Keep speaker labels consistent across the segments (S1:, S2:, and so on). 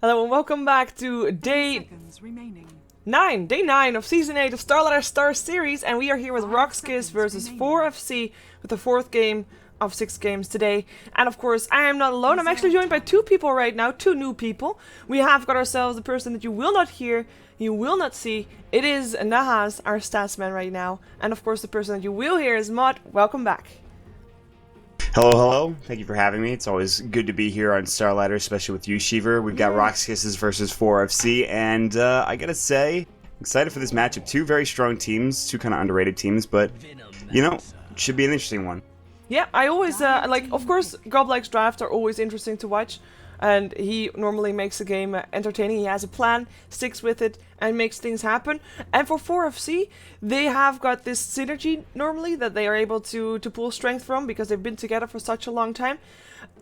S1: Hello and welcome back to day 9 of Season 8 of StarLadder Star Series, and we are here with RoX.KIS versus 4FC with the fourth game of 6 games today. And of course, I am not alone. I'm actually joined by 2 people right now, 2 new people. We have got ourselves the person that you will not hear, you will not see. It is Nahas, our statsman right now. And of course, the person that you will hear is Mod. Welcome back.
S2: Hello, hello. Thank you for having me. It's always good to be here on StarLadder, especially with you, Shiver. We've got RoX.KIS versus 4FC, and I gotta say, excited for this matchup. 2 very strong teams, 2 kind of underrated teams, but, you know, it should be an interesting one.
S1: Yeah, I always, of course, Goblike's drafts are always interesting to watch, and he normally makes the game entertaining. He has a plan, sticks with it, and makes things happen. And for 4FC, they have got this synergy, normally, that they are able to pull strength from, because they've been together for such a long time.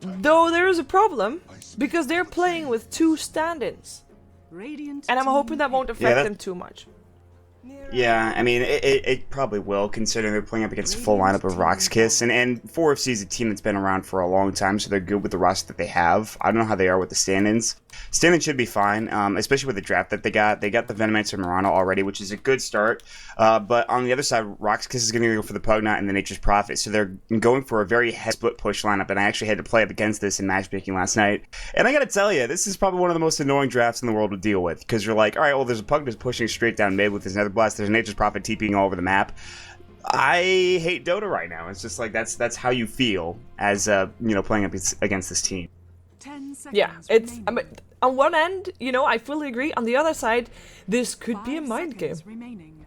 S1: Though there is a problem, because they're playing with 2 stand-ins. And I'm hoping that won't affect them too much.
S2: Yeah, I mean, it probably will, considering they're playing up against a full lineup of RoX.KIS, and 4FC is a team that's been around for a long time, so they're good with the roster that they have. I don't know how they are with the stand-ins. Stand-ins should be fine, especially with the draft that they got. They got the Venomancer Murano already, which is a good start, but on the other side, RoX.KIS is going to go for the Pugnat and the Nature's Prophet, so they're going for a very split push lineup, and I actually had to play up against this in matchmaking last night, and I gotta tell you, this is probably one of the most annoying drafts in the world to deal with, because you're like, alright, well, there's a Pugnat pushing straight down mid with his Nether Blast, there's a Nature's Prophet TPing all over the map. I hate Dota right now. It's just like that's how you feel as playing up against this team.
S1: Yeah, it's on one end, I fully agree. On the other side, this could be a mind game.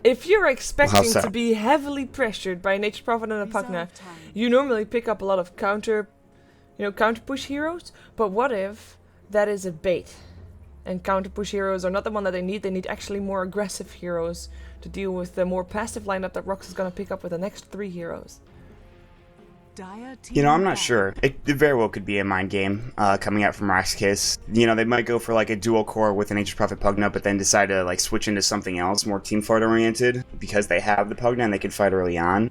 S1: If you're expecting to be heavily pressured by a Nature's Prophet and a Pugnat, you normally pick up a lot of counter push heroes. But what if that is a bait? And counter-push heroes are not the one that they need actually more aggressive heroes to deal with the more passive lineup that RoX is going to pick up with the next 3 heroes.
S2: I'm not sure. It very well could be a mind game coming out from RoX.KIS. They might go for like a dual core with an Nature's Prophet Pugnat, but then decide to like switch into something else, more team fight oriented, because they have the Pugnat and they can fight early on.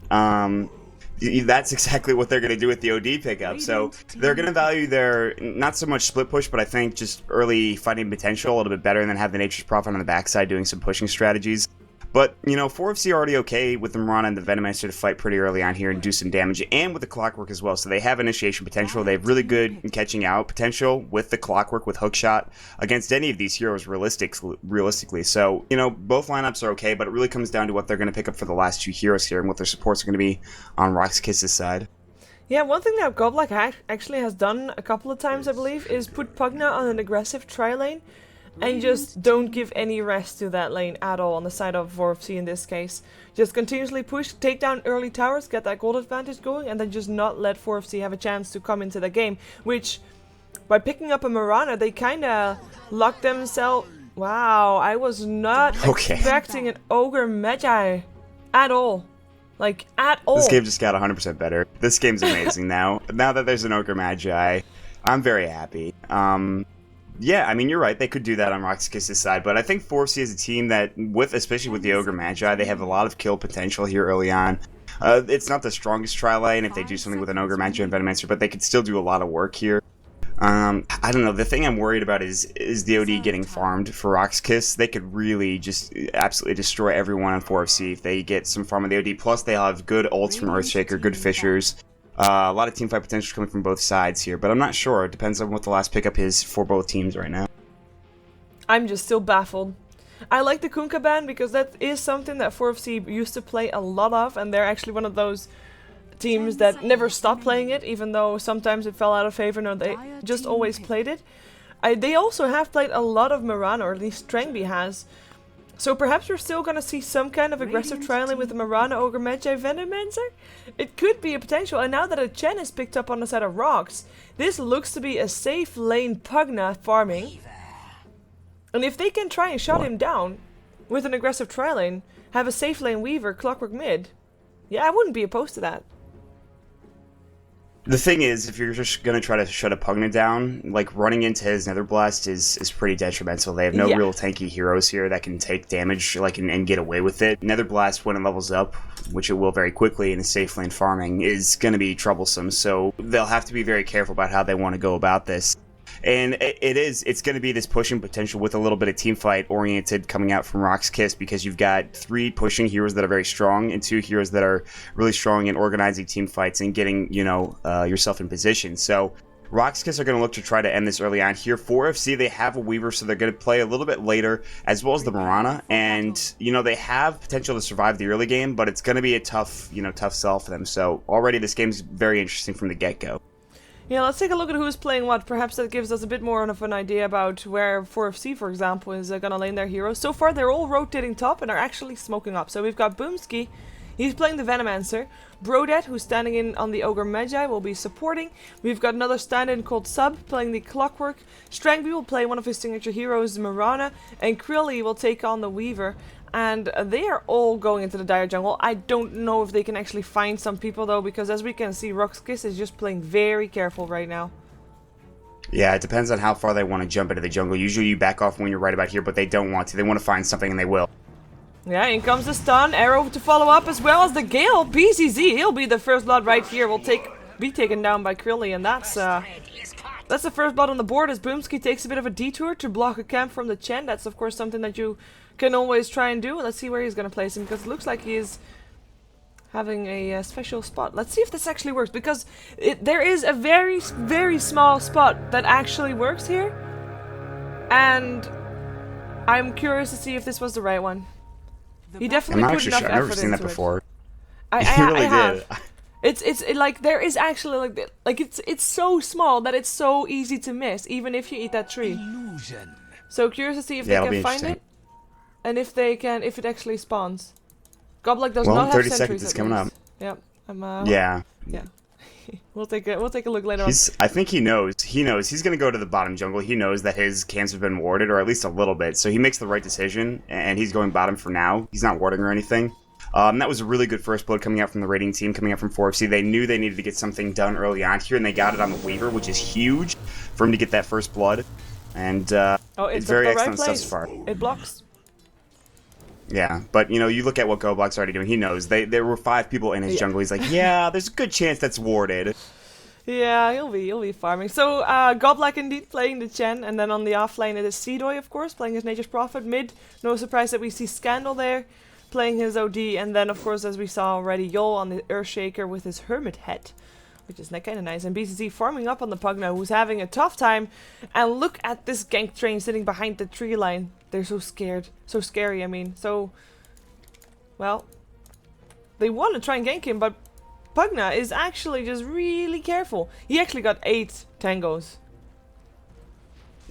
S2: That's exactly what they're going to do with the OD pickup. So they're going to value their, not so much split push, but I think just early fighting potential a little bit better, and then have the Nature's Prophet on the backside doing some pushing strategies. But, 4FC are already okay with the Murana and the Venomancer to fight pretty early on here and do some damage, and with the Clockwork as well. So they have initiation potential. They have really good catching out potential with the Clockwork, with Hookshot, against any of these heroes realistically. So, both lineups are okay, but it really comes down to what they're going to pick up for the last 2 heroes here and what their supports are going to be on RoX.KIS' side.
S1: Yeah, one thing that Goblike actually has done a couple of times, I believe, is put Pugnat on an aggressive tri-lane. And just don't give any rest to that lane at all on the side of 4FC in this case. Just continuously push, take down early towers, get that gold advantage going, and then just not let 4FC have a chance to come into the game. Which, by picking up a Murana, they kinda locked themselves... Wow, I was not expecting an Ogre Magi at all. Like, at all.
S2: This game just got 100% better. This game's amazing now. Now that there's an Ogre Magi, I'm very happy. Yeah, I mean, you're right. They could do that on RoX.KIS' side, but I think 4FC is a team that, especially with the Ogre Magi, they have a lot of kill potential here early on. It's not the strongest tri-lane if they do something with an Ogre Magi and Venomancer, but they could still do a lot of work here. I don't know. The thing I'm worried about is the OD getting farmed for RoX.KIS. They could really just absolutely destroy everyone on 4FC if they get some farm of the OD. Plus, they'll have good ults from Earthshaker, good Fishers. A lot of teamfight potential coming from both sides here, but I'm not sure. It depends on what the last pickup is for both teams right now.
S1: I'm just still baffled. I like the Kunkka ban because that is something that 4FC used to play a lot of, and they're actually one of those teams that never stopped playing it, even though sometimes it fell out of favor, and they just always played it. They also have played a lot of Murana, or at least Strangby has. So perhaps we're still going to see some kind of aggressive trialing with the Murana, Ogre Magi, Venomancer? It could be a potential, and now that a Chen is picked up on the side of RoX, this looks to be a safe lane Pugnat farming. And if they can try and shut him down with an aggressive trialing, have a safe lane Weaver, Clockwork mid, yeah, I wouldn't be opposed to that.
S2: The thing is, if you're just going to try to shut a Pugnat down, like, running into his Nether Blast is pretty detrimental. They have no real tanky heroes here that can take damage, like, and get away with it. Nether Blast, when it levels up, which it will very quickly in a safe lane farming, is going to be troublesome, so they'll have to be very careful about how they want to go about this. And it's going to be this pushing potential with a little bit of team fight oriented coming out from RoX.KIS, because you've got 3 pushing heroes that are very strong and 2 heroes that are really strong in organizing team fights and getting, yourself in position. So RoX.KIS are going to look to try to end this early on here. 4FC, they have a Weaver, so they're going to play a little bit later, as well as the Mirana. And, they have potential to survive the early game, but it's going to be a tough sell for them. So already this game's very interesting from the get-go.
S1: Yeah, let's take a look at who's playing what. Perhaps that gives us a bit more of an idea about where 4FC, for example, is going to lane their heroes. So far, they're all rotating top and are actually smoking up. So we've got Boomski. He's playing the Venomancer. Brodet, who's standing in on the Ogre Magi, will be supporting. We've got another stand-in called Sub, playing the Clockwork. Strangby will play one of his signature heroes, Mirana. And Krilly will take on the Weaver. And they are all going into the Dire Jungle. I don't know if they can actually find some people, though, because as we can see, RoX.KIS is just playing very careful right now.
S2: Yeah, it depends on how far they want to jump into the jungle. Usually you back off when you're right about here, but they don't want to. They want to find something, and they will.
S1: Yeah, in comes the stun, arrow to follow up, as well as the Gale. BZZ, he'll be the first blood right here. Will be taken down by Krilly, and that's the first blood on the board, as Boomski takes a bit of a detour to block a camp from the Chen. That's of course something that you can always try and do. Let's see where he's going to place him, because it looks like he is having a special spot. Let's see if this actually works, because there is a very, very small spot that actually works here, and I'm curious to see if this was the right one. He definitely put enough effort into it.
S2: I've never seen that before.
S1: I really did. It's like there is actually like it's so small that it's so easy to miss, even if you eat that tree. Illusion. So curious to see if they can find it, and if it actually spawns. Goblik does not have
S2: 30
S1: sentries.
S2: seconds is coming up.
S1: Yep.
S2: Yeah.
S1: We'll take a look later on.
S2: I think he knows. He's going to go to the bottom jungle. He knows that his camps have been warded, or at least a little bit. So he makes the right decision, and he's going bottom for now. He's not warding or anything. That was a really good first blood coming out from the raiding team, coming out from 4FC. They knew they needed to get something done early on here, and they got it on the Weaver, which is huge for him to get that first blood. And it's very excellent stuff so far.
S1: It blocks.
S2: Yeah, but you look at what Goblok's already doing. He knows there were 5 people in his jungle. He's like, yeah, there's a good chance that's warded.
S1: Yeah, he'll be farming. So Goblok indeed playing the Chen, and then on the off lane it is Seedoy, of course, playing his Nature's Prophet. Mid, no surprise that we see Scandal there playing his OD, and then of course, as we saw already, Yol on the Earthshaker with his Hermit Head, which is kind of nice. And BCC farming up on the Pugna, who's having a tough time. And look at this gank train sitting behind the tree line. They're so scared. So scary, I mean. So, well, they want to try and gank him, but Pugna is actually just really careful. He actually got 8 tangos.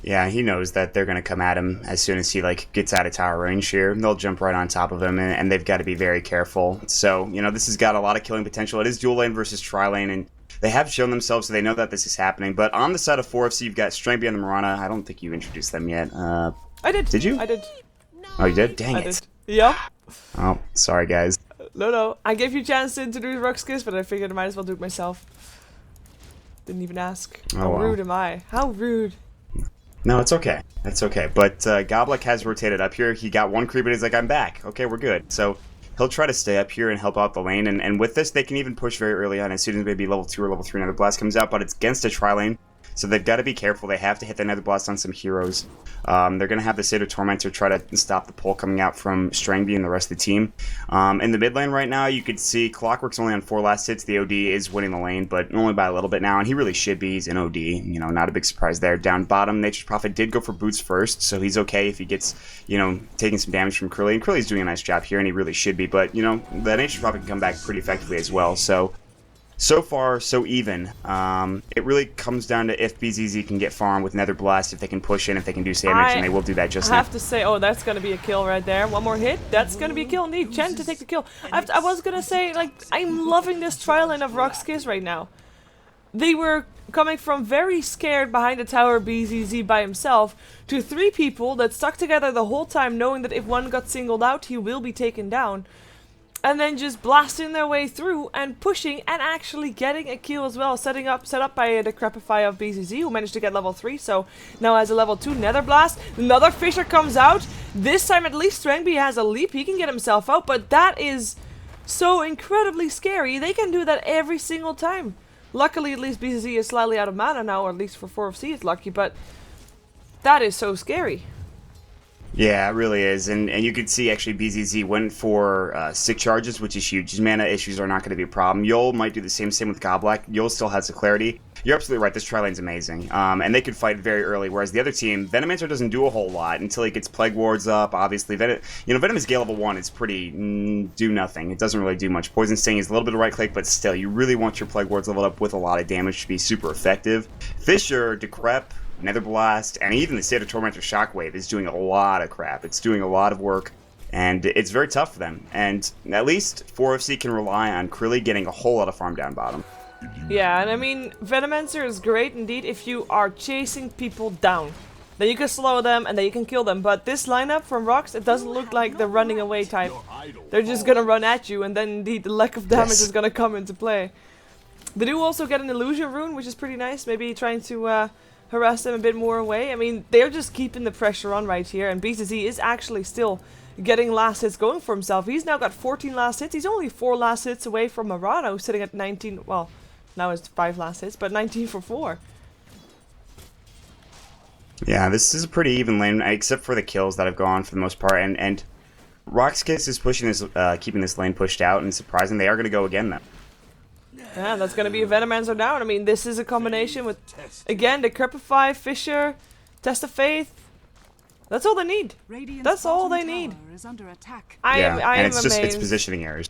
S2: Yeah, he knows that they're going to come at him as soon as he gets out of tower range here. They'll jump right on top of him, and they've got to be very careful. So, this has got a lot of killing potential. It is dual lane versus tri-lane, and they have shown themselves, so they know that this is happening. But on the side of 4FC, you've got Strangby and the Mirana. I don't think you introduced them yet.
S1: I did.
S2: Did you?
S1: I did.
S2: Oh, you did? Dang it.
S1: Did. Yep.
S2: Oh, sorry, guys.
S1: No. I gave you a chance to introduce RoX.KIS, but I figured I might as well do it myself. Didn't even ask. How rude am I? How rude.
S2: No, it's okay. It's okay. But Goblik has rotated up here. He got 1 creep, and he's like, I'm back. Okay, we're good. So he'll try to stay up here and help out the lane. And with this, they can even push very early on as soon as maybe level 2 or level 3 Nether Blast comes out. But it's against a tri-lane. So they've got to be careful. They have to hit the Nether Blast on some heroes. They're going to have the Seder Tormentor try to stop the pull coming out from Strangby and the rest of the team. In the mid lane right now, you could see Clockwork's only on 4 last hits. The OD is winning the lane, but only by a little bit now, and he really should be. He's an OD. Not a big surprise there. Down bottom, Nature's Prophet did go for boots first, so he's okay if he gets, taking some damage from Krilly. And Krilly's doing a nice job here, and he really should be. But, the Nature's Prophet can come back pretty effectively as well, So far, so even. It really comes down to if BZZ can get farm with Nether Blast, if they can push in, if they can do damage, and they will do that just now.
S1: I have to say, that's going to be a kill right there. One more hit, that's going to be a kill indeed. Chen to take the kill. I was going to say, I'm loving this trial line of RoX.KIS right now. They were coming from very scared behind the tower BZZ by himself to 3 people that stuck together the whole time, knowing that if one got singled out, he will be taken down. And then just blasting their way through and pushing and actually getting a kill as well. Set up by the Crepify of BZZ, who managed to get level 3. So now has a level 2 Nether Blast. Another Fisher comes out. This time at least Strangby has a leap. He can get himself out. But that is so incredibly scary. They can do that every single time. Luckily, at least BCZ is slightly out of mana now, or at least for 4FC it's lucky, but that is so scary.
S2: Yeah, it really is. And you can see actually BZZ went for sick charges, which is huge. His mana issues are not going to be a problem. Yol might do the same with Goblak. Yol still has the clarity. You're absolutely right, this tri-lane's amazing. And they could fight very early, whereas the other team, Venomancer doesn't do a whole lot until he gets Plague Wards up, obviously. Venom is Gale level 1, it's pretty do nothing. It doesn't really do much. Poison Sting is a little bit of right-click, but still, you really want your Plague Wards leveled up with a lot of damage to be super effective. Fissure, Decrep, Nether Blast, and even the State of Tormentor Shockwave is doing a lot of crap. It's doing a lot of work, and it's very tough for them. And at least 4FC can rely on Krilly getting a whole lot of farm down bottom.
S1: Yeah, and I mean, Venomancer is great indeed if you are chasing people down. Then you can slow them and then you can kill them. But this lineup from RoX, it doesn't look like the running away type. They're just gonna run at you, and then indeed the lack of damage is gonna come into play. They do also get an illusion rune, which is pretty nice. Maybe trying to harass them a bit more away. I mean, they're just keeping the pressure on right here, and BZZ is actually still getting last hits going for himself. He's now got 14 last hits. He's only 4 last hits away from Marano, sitting at 19. Well, now it's 5 last hits, but 19 for 4.
S2: Yeah, this is a pretty even lane, except for the kills that have gone for the most part. And RoX.KIS is pushing this, keeping this lane pushed out, and surprising they are going to go again though.
S1: Yeah, that's going to be a Venomancer down. I mean, this is a combination with, again, the Crepify, Fissure, Test of Faith. That's all they need. That's all they need. I am
S2: it's
S1: amazed.
S2: just it's positioning errors.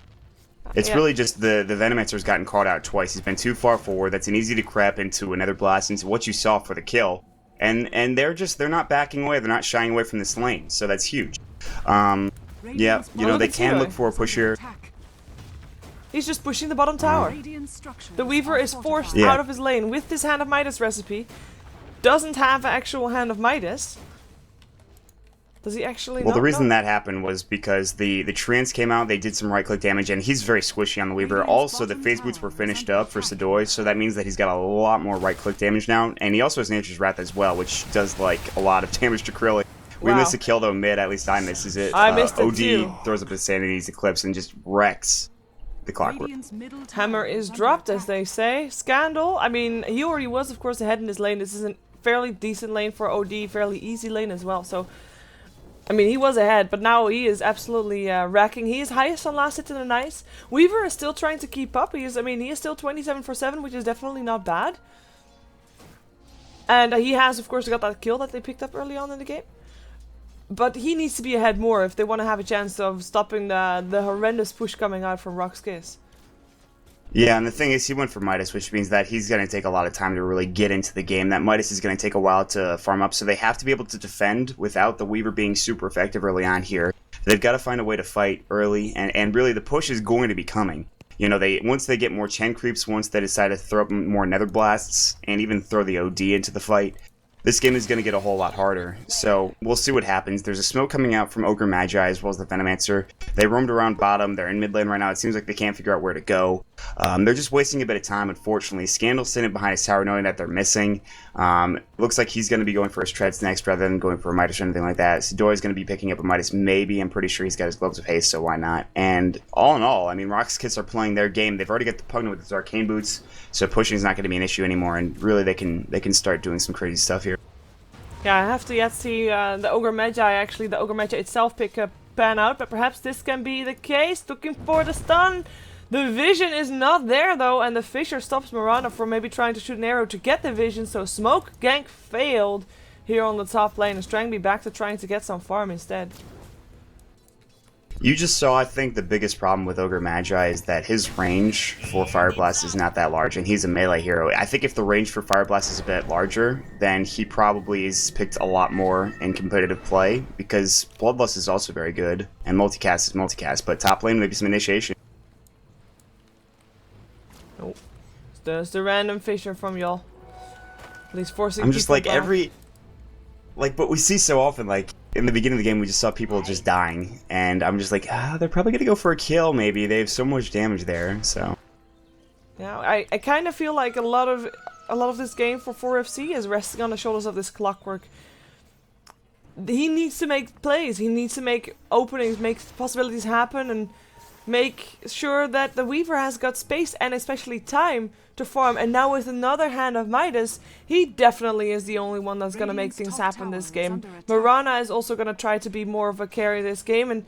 S2: It's really just the Venomancer's gotten caught out twice. He's been too far forward. That's an easy to crep into another blast into what you saw for the kill. And they're not backing away. They're not shying away from this lane. So that's huge. Yeah, they can look for a push here.
S1: He's just pushing the bottom tower. The Weaver is forced out of his lane with this Hand of Midas recipe. Doesn't have an actual Hand of Midas. Does he actually
S2: Well, the reason that happened was because the Treants came out, they did some right-click damage, and he's very squishy on the Weaver. Also, the Phase Boots were finished up for Sadoy, so that means that he's got a lot more right-click damage now. And he also has Nature's Wrath as well, which does, like, a lot of damage to Krilly. We miss a kill, though, mid. At least I misses it.
S1: I missed it,
S2: OD
S1: too.
S2: throws up his Sanity's Eclipse and just wrecks the Clockwork.
S1: Hammer is dropped, as they say. Scandal, I mean, he already was, of course, ahead in this lane. This is a fairly decent lane for OD, fairly easy lane as well, so... I mean, he was ahead, but now he is absolutely wrecking. He is highest on last hit in the nice. Weaver is still trying to keep up. He is still 27 for 7, which is definitely not bad. And he has, of course, got that kill that they picked up early on in the game. But he needs to be ahead more if they want to have a chance of stopping the horrendous push coming out from RoX.KIS.
S2: Yeah, and the thing is, he went for Midas, which means that he's going to take a lot of time to really get into the game. That Midas is going to take a while to farm up, so they have to be able to defend without the Weaver being super effective early on here. They've got to find a way to fight early, and really the push is going to be coming. Once they get more Chen creeps, once they decide to throw up more Nether Blasts, and even throw the OD into the fight, this game is going to get a whole lot harder. So we'll see what happens. There's a smoke coming out from Ogre Magi as well as the Venomancer. They roamed around bottom. They're in mid lane right now. It seems like they can't figure out where to go. They're just wasting a bit of time, unfortunately. Scandal's sitting behind his tower knowing that they're missing. Looks like he's going to be going for his treads next rather than going for a Midas or anything like that. Sadoy's going to be picking up a Midas maybe. I'm pretty sure he's got his Gloves of Haste, so why not? And all in all, I mean, RoX.KIS are playing their game. They've already got the Pugna with his Arcane Boots, so pushing is not going to be an issue anymore, and really they can start doing some crazy stuff here.
S1: Yeah, I have to yet see the Ogre Magi, the Ogre Magi itself pan out, but perhaps this can be the case. Looking for the stun. The vision is not there though, and the Fissure stops Marana from maybe trying to shoot an arrow to get the vision, so Smoke Gank failed here on the top lane, and Strangby back to trying to get some farm instead.
S2: You just saw, I think, the biggest problem with Ogre Magi is that his range for Fire Blast is not that large, and he's a melee hero. I think if the range for Fire Blast is a bit larger, then he probably is picked a lot more in competitive play, because Bloodlust is also very good, and multicast is multicast, but top lane, maybe some initiation.
S1: Nope. There's the random Fissure from y'all. At least forcing
S2: I'm just
S1: people
S2: like,
S1: back.
S2: but we see so often, like, in the beginning of the game, we just saw people just dying, and I'm just like, they're probably gonna go for a kill, maybe. They have so much damage there, so...
S1: Yeah, I kind of feel like a lot of this game for 4FC is resting on the shoulders of this Clockwork. He needs to make plays, he needs to make openings, make possibilities happen, and make sure that the Weaver has got space and especially time to farm. And now with another hand of Midas, he definitely is the only one that's going to make things happen this game. Mirana is also going to try to be more of a carry this game, and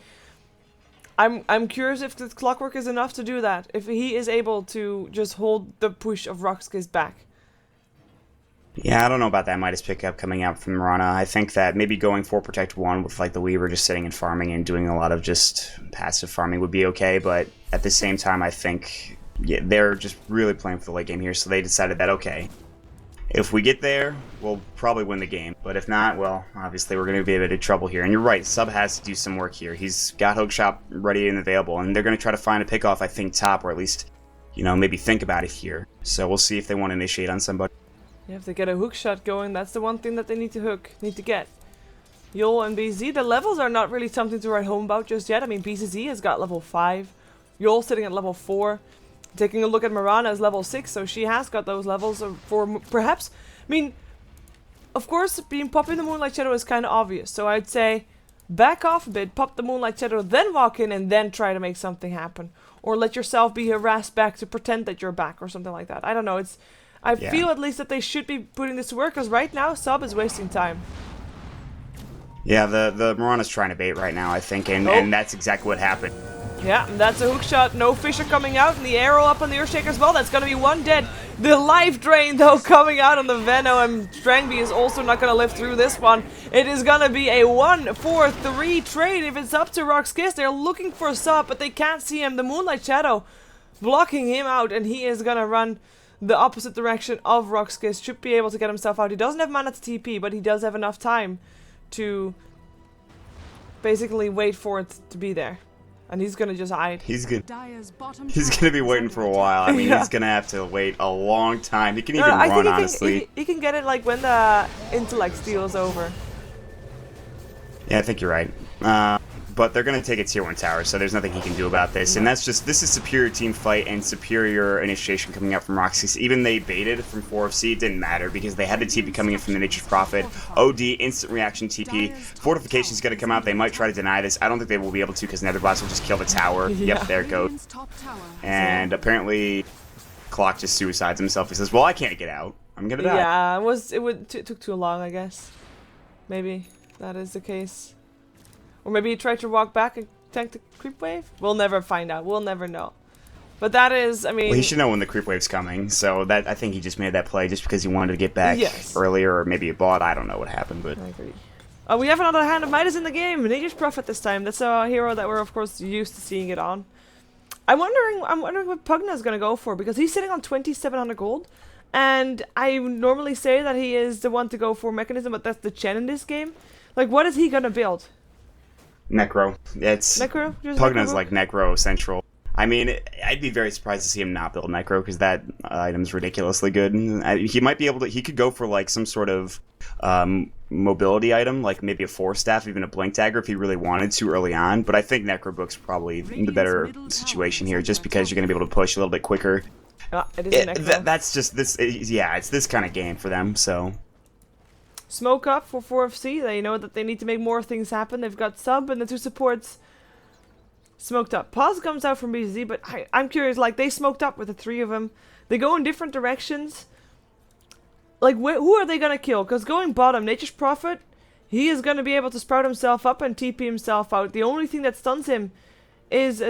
S1: I'm curious if the Clockwork is enough to do that. If he is able to just hold the push of RoX.KIS back.
S2: Yeah, I don't know about that Midas pickup coming out from Mirana. I think that maybe going for Protect 1 with like the Weaver just sitting and farming and doing a lot of just passive farming would be okay, but at the same time I think they're just really playing for the late game here, so they decided that, okay, if we get there, we'll probably win the game. But if not, well, obviously we're going to be in a bit of trouble here. And you're right, Sub has to do some work here. He's got Hookshot ready and available, and they're going to try to find a pickoff, I think, top, or at least, you know, maybe think about it here. So we'll see if they want to initiate on somebody.
S1: Yeah, if they get a hook shot going, that's the one thing that they need to get. Yol and BZ, the levels are not really something to write home about just yet. I mean, BZZ has got level 5. Yol sitting at level 4. Taking a look at Mirana is level 6, so she has got those levels for perhaps... I mean, of course, popping the Moonlight Shadow is kind of obvious, so I'd say back off a bit, pop the Moonlight Shadow, then walk in and then try to make something happen. Or let yourself be harassed back to pretend that you're back or something like that. I don't know, I feel at least that they should be putting this to work, because right now, Sub is wasting time.
S2: Yeah, the Mirana's trying to bait right now, I think, and that's exactly what happened.
S1: Yeah, that's a hook shot. No Fisher coming out, and the arrow up on the Earthshaker as well. That's going to be one dead. The life drain, though, coming out on the Veno, and Strangby is also not going to live through this one. It is going to be a 1-4-3 trade if it's up to RoX.KIS. They're looking for a Sub, but they can't see him. The Moonlight Shadow blocking him out, and he is going to run the opposite direction of RoX.KIS. Should be able to get himself out. He doesn't have mana to TP, but he does have enough time to basically wait for it to be there. And he's gonna just hide.
S2: He's gonna be waiting for a while. I mean, he's gonna have to wait a long time. He can even run, honestly.
S1: He can get it like when the intellect steal is over.
S2: Yeah, I think you're right. But they're going to take a tier 1 tower, so there's nothing he can do about this. And that's just, this is superior team fight and superior initiation coming out from RoX.KIS. Even they baited from 4FC, it didn't matter because they had the TP coming in from the Nature's Prophet. OD, instant reaction TP. Fortification's going to come out. They might try to deny this. I don't think they will be able to because Netherblast will just kill the tower. Yep, there it goes. And apparently, Clock just suicides himself. He says, well, I can't get out. I'm going to die.
S1: Yeah, it took too long, I guess. Maybe that is the case. Or maybe he tried to walk back and tank the creep wave? We'll never find out. We'll never know. But that is, I mean...
S2: Well, he should know when the creep wave's coming, so that I think he just made that play just because he wanted to get back earlier, or maybe a bot. I don't know what happened, but...
S1: I agree. We have another hand of Midas in the game. Nature's Prophet this time. That's a hero that we're, of course, used to seeing it on. I'm wondering what Pugna's going to go for, because he's sitting on 2,700 gold. And I normally say that he is the one to go for Mechanism, but that's the Chen in this game. Like, what is he going to build?
S2: Necro. It's
S1: Necro?
S2: Pugna's like Necro Central. I mean, I'd be very surprised to see him not build Necro because that item's ridiculously good. He might be able to. He could go for like some sort of mobility item, like maybe a Force Staff, even a Blink Dagger if he really wanted to early on. But I think Necrobook's probably the better situation here, just because you're going to be able to push a little bit quicker.
S1: It is a Necro.
S2: That's just this. Yeah, it's this kind of game for them. So.
S1: Smoke up for 4FC. They know that they need to make more things happen. They've got Sub and the 2 supports smoked up. Pause comes out from BZ, but I'm curious, like, they smoked up with the 3 of them. They go in different directions. Like, who are they going to kill? Because going bottom, Nature's Prophet, he is going to be able to sprout himself up and TP himself out. The only thing that stuns him is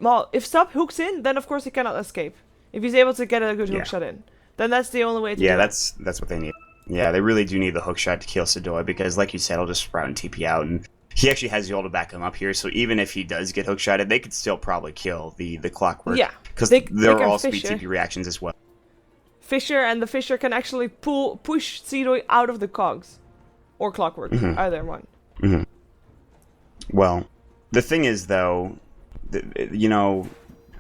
S1: well, if Sub hooks in, then of course he cannot escape. If he's able to get a good hook shot in, then that's the only way to do it.
S2: That's what they need. Yeah, they really do need the hook shot to kill Sadoy because, like you said, he'll just sprout and TP out, and he actually has Yol to back him up here, so even if he does get hook shotted, they could still probably kill the Clockwork.
S1: Yeah.
S2: Because there will also be TP reactions as well.
S1: Fisher, and the Fisher can actually push Sadoy out of the cogs. Or Clockwork, either one.
S2: Well, the thing is, though, you know,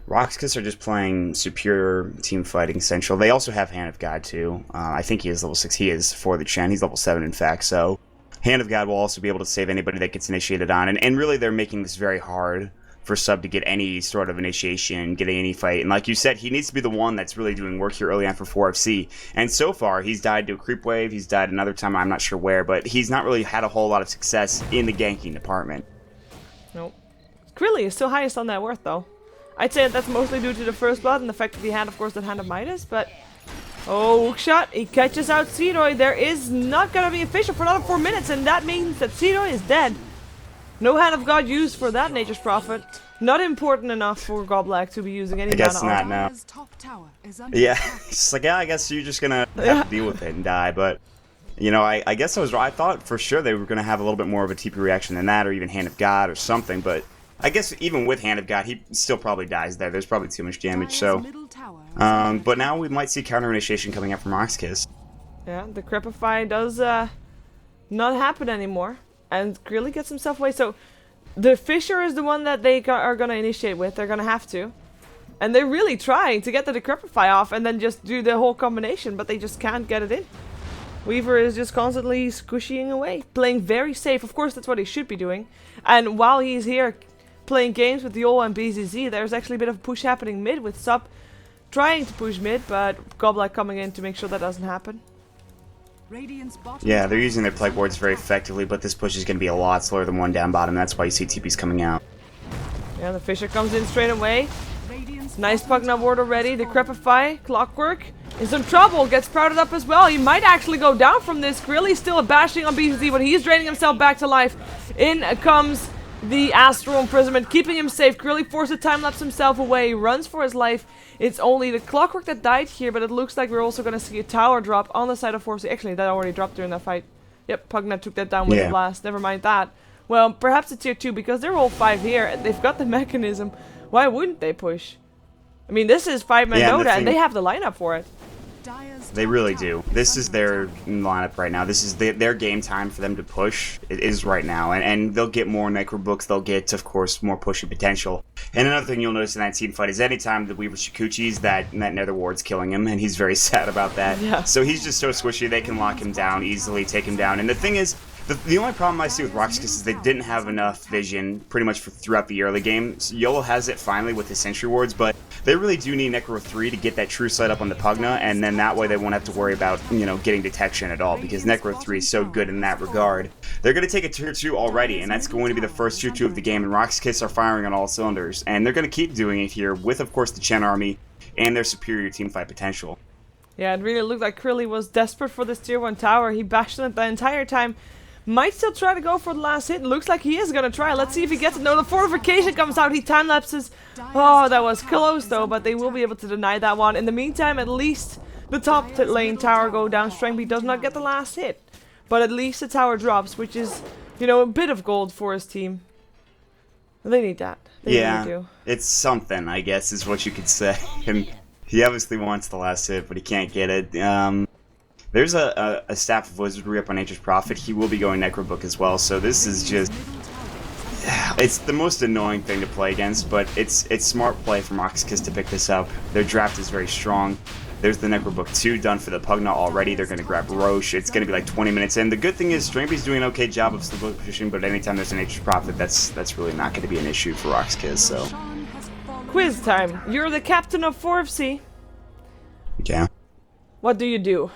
S2: RoX.KIS are just playing superior team fighting central. They also have Hand of God, too. I think he is level 6. He is for the Chen. He's level 7, in fact, so... Hand of God will also be able to save anybody that gets initiated on. And really, they're making this very hard for Sub to get any sort of initiation, getting any fight. And like you said, he needs to be the one that's really doing work here early on for 4FC. And so far, he's died to a creep wave. He's died another time, I'm not sure where. But he's not really had a whole lot of success in the ganking department.
S1: Nope. Krilly is still highest on that worth, though. I'd say that's mostly due to the first blood and the fact that he had, of course, that Hand of Midas, but... Oh, hook shot. He catches out Seedoy. There is not gonna be a Fissure for another 4 minutes, and that means that Seedoy is dead. No Hand of God used for that Nature's Prophet. Not important enough for Goblak to be using any
S2: I guess
S1: mana
S2: not,
S1: art.
S2: no. Yeah, it's like, yeah, I guess you're just gonna have to deal with it and die, but... You know, I guess I was right. I thought for sure they were gonna have a little bit more of a TP reaction than that, or even Hand of God or something, but... I guess even with Hand of God, he still probably dies there. There's probably too much damage, so... but now we might see counter initiation coming out from RoX.KIS.
S1: Yeah, the Crepify does not happen anymore. And Grilly gets himself away. So the Fissure is the one that they are going to initiate with. They're going to have to. And they're really trying to get the Decrepify off and then just do the whole combination. But they just can't get it in. Weaver is just constantly squishying away. Playing very safe. Of course, that's what he should be doing. And while he's here playing games with Yol and BZZ, there's actually a bit of a push happening mid with Sub trying to push mid, but Goblak coming in to make sure that doesn't happen.
S2: Yeah, they're using their Plague Wards very effectively, but this push is going to be a lot slower than one down bottom. That's why you see TPs coming out.
S1: Yeah, the Fissure comes in straight away. Nice Pugna ward already. The Crepify, Clockwork, is in trouble. Gets sprouted up as well. He might actually go down from this. Grilly's still bashing on BZZ, but he's draining himself back to life. In comes the Astral Imprisonment, keeping him safe. Grilly forced to time-lapse himself away. He runs for his life. It's only the Clockwork that died here, but it looks like we're also going to see a tower drop on the side of 4C. Actually, that already dropped during that fight. Yep, Pugna took that down with the blast. Never mind that. Well, perhaps a tier 2, because they're all 5 here, and they've got the mechanism. Why wouldn't they push? I mean, this is 5-man Dota, and they have the lineup for it.
S2: They really do. This is their lineup right now. This is their game time for them to push. It is right now. And they'll get more Necro Books. They'll get, of course, more pushing potential. And another thing you'll notice in that team fight is anytime the Weaver Shikuchi's, that Nether Ward's killing him. And he's very sad about that.
S1: Yeah.
S2: So he's just so squishy. They can lock him down easily, take him down. And the thing is, the only problem I see with RoX.KIS is they didn't have enough vision pretty much throughout the early game. So YOLO has it finally with his Sentry Wards, but they really do need Necro 3 to get that true sight up on the Pugna, and then that way they won't have to worry about, you know, getting detection at all, because Necro 3 is so good in that regard. They're going to take a tier 2 already, and that's going to be the first tier 2 of the game, and RoX.KIS are firing on all cylinders, and they're going to keep doing it here with, of course, the Chen army and their superior teamfight potential.
S1: Yeah, it really looked like Krilly was desperate for this tier 1 tower. He bashed on it the entire time. Might still try to go for the last hit. Looks like he is going to try. Let's see if he gets it. No, the fortification comes out. He time-lapses. Oh, that was close though, but they will be able to deny that one. In the meantime, at least the top lane tower go down. Strength does not get the last hit. But at least the tower drops, which is, you know, a bit of gold for his team. They need that. They really do.
S2: It's something, I guess, is what you could say. And he obviously wants the last hit, but he can't get it. There's a Staff of Wizardry up on Nature's Prophet. He will be going Necrobook as well, so this is just... It's the most annoying thing to play against, but it's smart play from RoX.KIS to pick this up. Their draft is very strong. There's the Necrobook 2 done for the Pugna already. They're going to grab Roche. It's going to be like 20 minutes in. The good thing is Strangby's doing an okay job of slow pushing, but anytime there's a Nature's Prophet, that's really not going to be an issue for RoX.KIS, so...
S1: Quiz time. You're the captain of 4FC.
S2: Yeah.
S1: What do you do?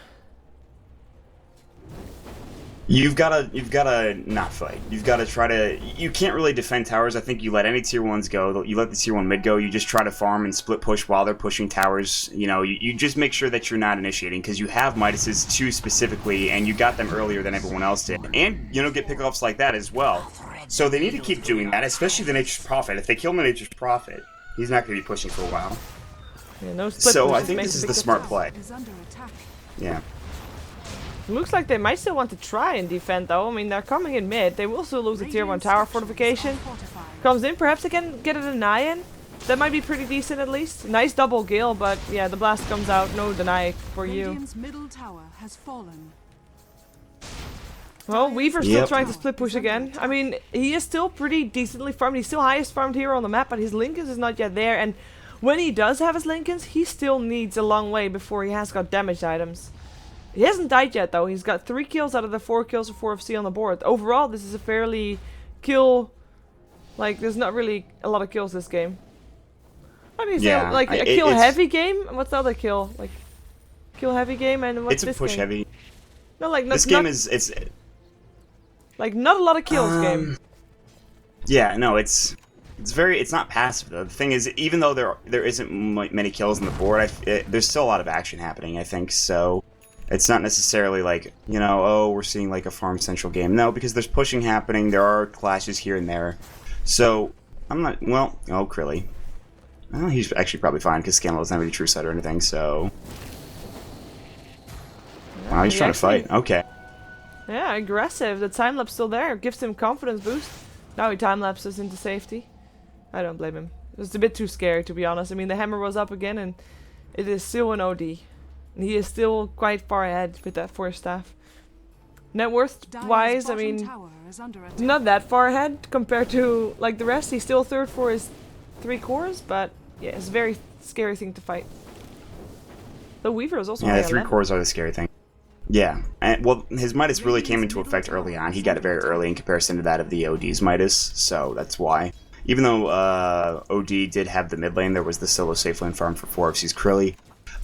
S2: You've gotta not fight. You've gotta try to... You can't really defend towers. I think you let any tier 1s go. You let the tier 1 mid go. You just try to farm and split push while they're pushing towers. You know, you just make sure that you're not initiating, because you have Midas's 2 specifically, and you got them earlier than everyone else did. And, you know, get pickoffs like that as well. So they need to keep doing that, especially the Nature's Prophet. If they kill the Nature's Prophet, he's not going to be pushing for a while.
S1: Yeah, no split
S2: so I think this is the smart play. Yeah.
S1: Looks like they might still want to try and defend though. I mean, they're coming in mid. They will still lose the tier 1 tower fortification. Comes in. Perhaps they can get a deny in. That might be pretty decent at least. Nice double gill, but yeah, the blast comes out. No deny for you. Well, Weaver's still trying to split push again. I mean, he is still pretty decently farmed. He's still highest farmed hero on the map, but his Lincolns is not yet there. And when he does have his Lincolns, he still needs a long way before he has got damaged items. He hasn't died yet though. He's got 3 kills out of the 4 kills of 4FC on the board. Overall, this is a fairly kill... Like, there's not really a lot of kills this game. How do you say, like, a kill-heavy game? What's the other kill? Like, kill-heavy game and what's this game? It's a push-heavy. No, like,
S2: this game is...
S1: Like, not a lot of kills game.
S2: Yeah, no, it's... It's not passive though. The thing is, even though there isn't many kills on the board, there's still a lot of action happening, I think, so it's not necessarily like, you know, oh, we're seeing like a farm central game. No, because there's pushing happening, there are clashes here and there. So, I'm not, well, oh, Krilly. Well, he's actually probably fine, because Scandal doesn't have any true sight or anything, so... Wow, he's trying to fight, okay.
S1: Yeah, aggressive. The time lapse still there. Gives him confidence boost. Now he time lapses into safety. I don't blame him. It was a bit too scary, to be honest. I mean, the hammer was up again, and it is still an OD. And he is still quite far ahead with that force staff. Net worth-wise, I mean, not that far ahead compared to like the rest. He's still third for his 3 cores, but yeah, it's a very scary thing to fight. The Weaver is also
S2: the 3 cores are the scary thing. Yeah, and well, his Midas really came into effect early on. He got it very early in comparison to that of the OD's Midas, so that's why. Even though OD did have the mid lane, there was the solo safe lane farm for 4FC's Krilly.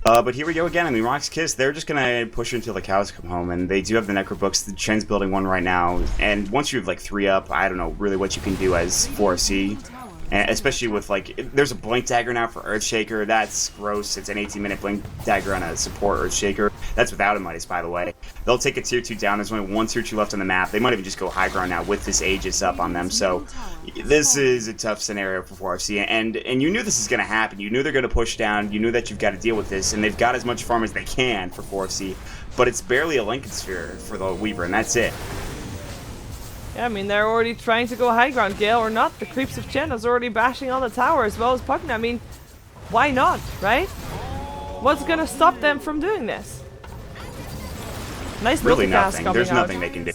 S2: But here we go again. I mean, RoX.KIS, they're just going to push until the cows come home, and they do have the Necro books. The Chen's building one right now, and once you have like 3 up, I don't know really what you can do as 4FC. And especially with, like, there's a Blink Dagger now for Earthshaker. That's gross. It's an 18-minute Blink Dagger on a support Earthshaker. That's without a Midas, by the way. They'll take a tier 2 down. There's only 1 tier 2 left on the map. They might even just go high ground now with this Aegis up on them. So this is a tough scenario for 4FC. And you knew this is going to happen. You knew they're going to push down. You knew that you've got to deal with this. And they've got as much farm as they can for 4FC. But it's barely a Lincoln Sphere for the Weaver, and that's it.
S1: Yeah, I mean, they're already trying to go high ground, Gale or not. The creeps of Chen is already bashing on the tower as well as Pugna. I mean, why not, right? What's gonna stop them from doing this? Nice
S2: really
S1: multicast
S2: nothing.
S1: coming
S2: There's
S1: out.
S2: nothing they can do.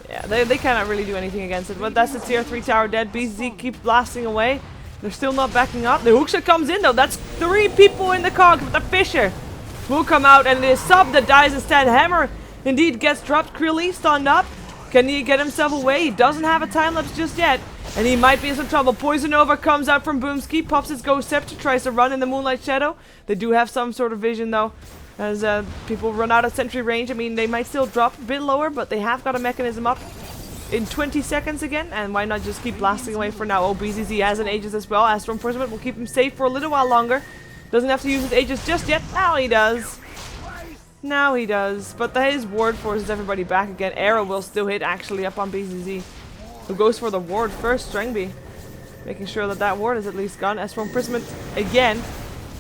S1: Yeah, they cannot really do anything against it. But that's the tier 3 tower dead. BZZ keeps blasting away. They're still not backing up. The hookshot comes in though. That's 3 people in the cog, but the Fisher will come out, and it is Sub that dies instead. Hammer indeed gets dropped. Krilly stunned up. Can he get himself away? He doesn't have a time lapse just yet, and he might be in some trouble. Poison Nova comes out from Boomski, pops his Ghost Scepter, tries to run in the Moonlight Shadow. They do have some sort of vision though, as people run out of sentry range. I mean, they might still drop a bit lower, but they have got a mechanism up in 20 seconds again, and why not just keep blasting away for now? Oh, BZZ has an Aegis as well. Astral Enforcement will keep him safe for a little while longer. Doesn't have to use his Aegis just yet. Now he does. Now he does. But his ward forces everybody back again. Arrow will still hit actually up on BZZ, who goes for the ward first. Strengby making sure that that ward is at least gone. Astral Imprisonment again,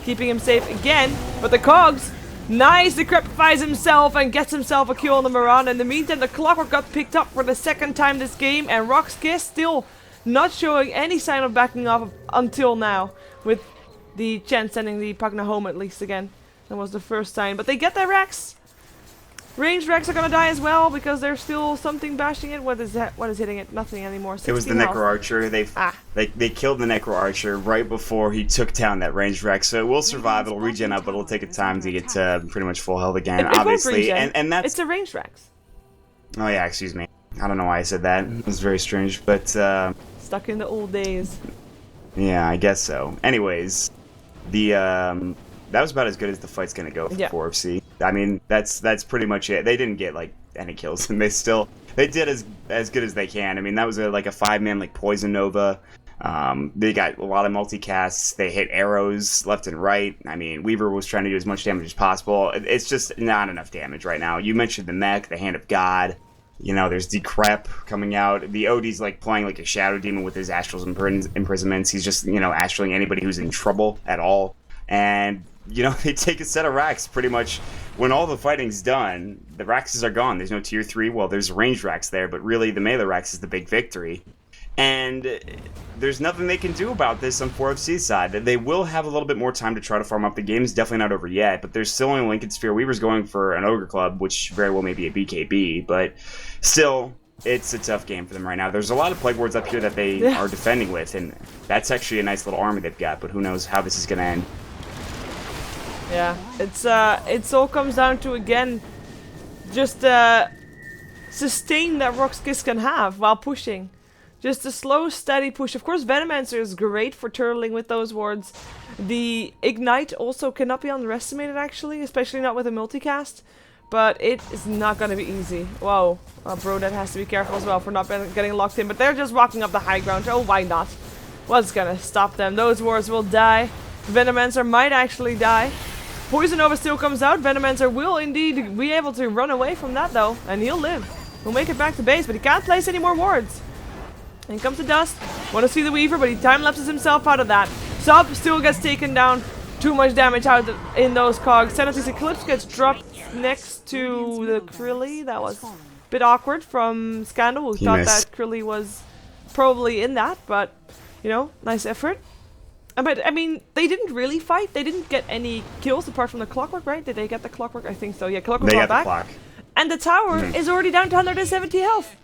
S1: keeping him safe again. But the cogs, nice, decrepifies himself and gets himself a kill on the Moran. In the meantime, the Clockwork got picked up for the 2nd time this game, and RoX.KIS still not showing any sign of backing off until now, with the Chen sending the Pugna home at least again. That was the first sign, but they get their Rex. Ranged Rex are gonna die as well because there's still something bashing it. What is that? What is hitting it? Nothing anymore.
S2: It was the
S1: health.
S2: Necro Archer. They killed the Necro Archer right before he took down that Ranged Rex. So it will survive. It'll regen up, but it'll take a time to get to pretty much full health again.
S1: It
S2: obviously,
S1: won't regen.
S2: and that's
S1: it's a Ranged Rex.
S2: Oh yeah, excuse me. I don't know why I said that. It was very strange, but
S1: Stuck in the old days.
S2: Yeah, I guess so. Anyways, the that was about as good as the fight's gonna go for 4FC. I mean, that's pretty much it. They didn't get like any kills, and they did as good as they can. I mean, that was like a 5-man like Poison Nova. They got a lot of multicasts. They hit arrows left and right. I mean, Weaver was trying to do as much damage as possible. It's just not enough damage right now. You mentioned the mech, the Hand of God. You know, there's Decrep coming out. The OD's like playing like a Shadow Demon with his Astral's imprisonments. He's just, you know, astraling anybody who's in trouble at all. And you know, they take a set of racks pretty much when all the fighting's done. The racks are gone. There's no tier 3. Well, there's range racks there, but really the melee racks is the big victory. And there's nothing they can do about this on 4FC's side. They will have a little bit more time to try to farm up. The game's definitely not over yet, but there's still only Lincoln Sphere. Weaver's going for an Ogre Club, which very well may be a BKB, but still, it's a tough game for them right now. There's a lot of Plague Wards up here that they are defending with, and that's actually a nice little army they've got, but who knows how this is going to end.
S1: Yeah, it's all comes down to, again, just sustain that RoX.KIS can have while pushing. Just a slow, steady push. Of course, Venomancer is great for turtling with those wards. The Ignite also cannot be underestimated, actually, especially not with a multicast. But it is not going to be easy. Whoa. Bro, that has to be careful as well for not getting locked in. But they're just walking up the high ground. Oh, why not? What's going to stop them? Those wards will die. Venomancer might actually die. Poison Nova still comes out. Venomancer will indeed be able to run away from that though. And he'll live. He'll make it back to base. But he can't place any more wards. In comes the Dust. Want to see the Weaver, but he time-lapses himself out of that. Sub still gets taken down. Too much damage out in those cogs. Sanity's Eclipse gets dropped next to the Krilly. That was a bit awkward from Scandal, who thought that Krilly was probably in that, but, you know, nice effort. But, I mean, they didn't really fight. They didn't get any kills apart from the Clockwork, right? Did they get the Clockwork? I think so. Yeah, Clockwork got back. Clock. And the tower is already down to 170 health.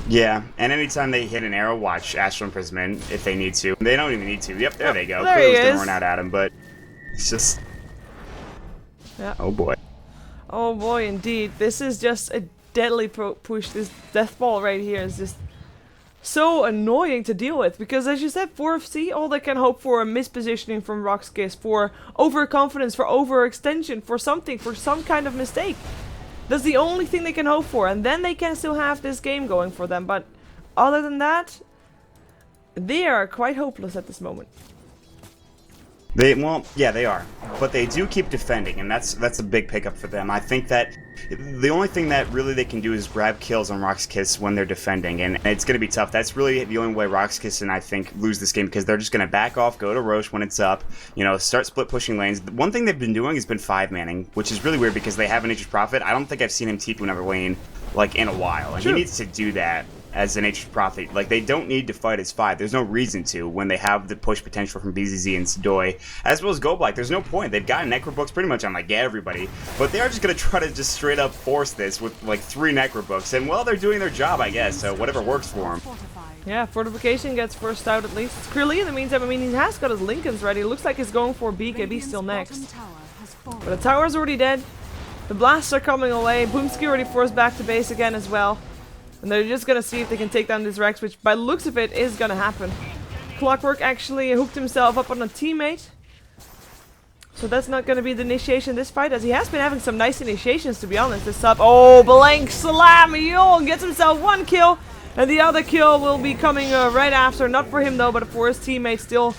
S2: Yeah, and anytime they hit an arrow, watch Astral Imprisonment if they need to. They don't even need to. Yep, there they go.
S1: There he is.
S2: Gonna run out at him, but it's just...
S1: Yeah.
S2: Oh boy.
S1: Oh boy, indeed. This is just a deadly push. This death ball right here is just so annoying to deal with. Because as you said, 4FC, all they can hope for a mispositioning from RoX.KIS, for overconfidence, for overextension, for something, for some kind of mistake. That's the only thing they can hope for, and then they can still have this game going for them. But other than that, they are quite hopeless at this moment.
S2: Well, yeah, they are. But they do keep defending, and that's a big pickup for them. I think that the only thing that really they can do is grab kills on RoX.KIS when they're defending, and it's going to be tough. That's really the only way RoX.KIS and I think lose this game, because they're just going to back off, go to Roche when it's up, you know, start split pushing lanes. One thing they've been doing has been 5-manning, which is really weird because they have an Nature's Prophet. I don't think I've seen him TP another lane, like, in a while, and he needs to do that as a Nature's Prophet. Like, they don't need to fight as 5. There's no reason to when they have the push potential from BZZ and Sidoi, as well as Goblike. There's no point. They've got Necrobooks pretty much on, like, everybody, but they are just going to try to just straight up force this with, like, 3 Necrobooks, and, well, they're doing their job, I guess, so whatever works for them.
S1: Yeah, Fortification gets first out at least. Krilly, in the meantime, I mean, he has got his Lincolns ready. It looks like he's going for BKB still next. But the tower's already dead. The blasts are coming away. Boomski already forced back to base again as well. And they're just gonna see if they can take down this Rex, which by the looks of it is gonna happen. Clockwork actually hooked himself up on a teammate. So that's not gonna be the initiation this fight, as he has been having some nice initiations, to be honest. This sub, oh, blank slam, Yul gets himself 1 kill. And the other kill will be coming right after. Not for him though, but for his teammate. Still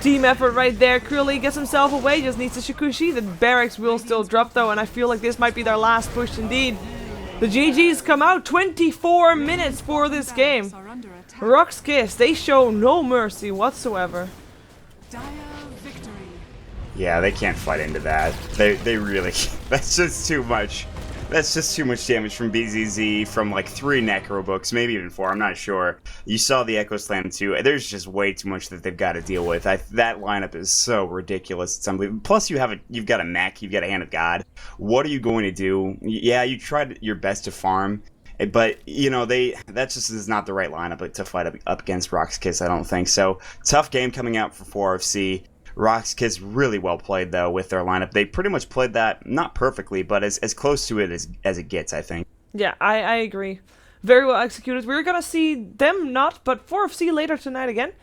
S1: team effort right there. Krilly gets himself away, just needs the Shikushi. The barracks will still drop though, and I feel like this might be their last push indeed. The GGs come out. 24 minutes for this game. RoX.KIS, they show no mercy whatsoever.
S2: Yeah, they can't fight into that. They really... That's just too much. That's just too much damage from BZZ, from like 3 Necrobooks, maybe even 4, I'm not sure. You saw the Echo Slam too. There's just way too much that they've got to deal with. That lineup is so ridiculous. It's unbelievable. Plus you've got a mech, you've got a Hand of God. What are you going to do? Yeah, you tried your best to farm, but you know, that just is not the right lineup to fight up against RoX.KIS, I don't think. So, tough game coming out for 4FC. RoX.KIS really well played though with their lineup. They pretty much played that, not perfectly, but as close to it as it gets, I think.
S1: Yeah, I agree. Very well executed. We're gonna see them not, but 4FC later tonight again.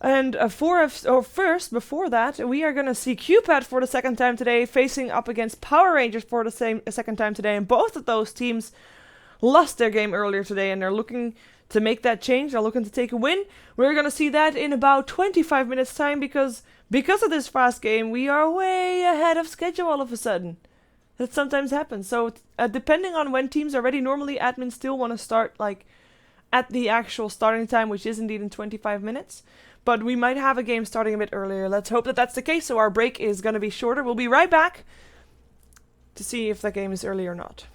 S1: And first, before that, we are gonna see Cupid for the second time today, facing up against Power Rangers for the second time today. And both of those teams lost their game earlier today, and they're looking to make that change. They're looking to take a win. We're gonna see that in about 25 minutes time, because of this fast game, we are way ahead of schedule all of a sudden. That sometimes happens. So depending on when teams are ready, normally admins still want to start like at the actual starting time, which is indeed in 25 minutes. But we might have a game starting a bit earlier. Let's hope that that's the case, so our break is going to be shorter. We'll be right back to see if the game is early or not.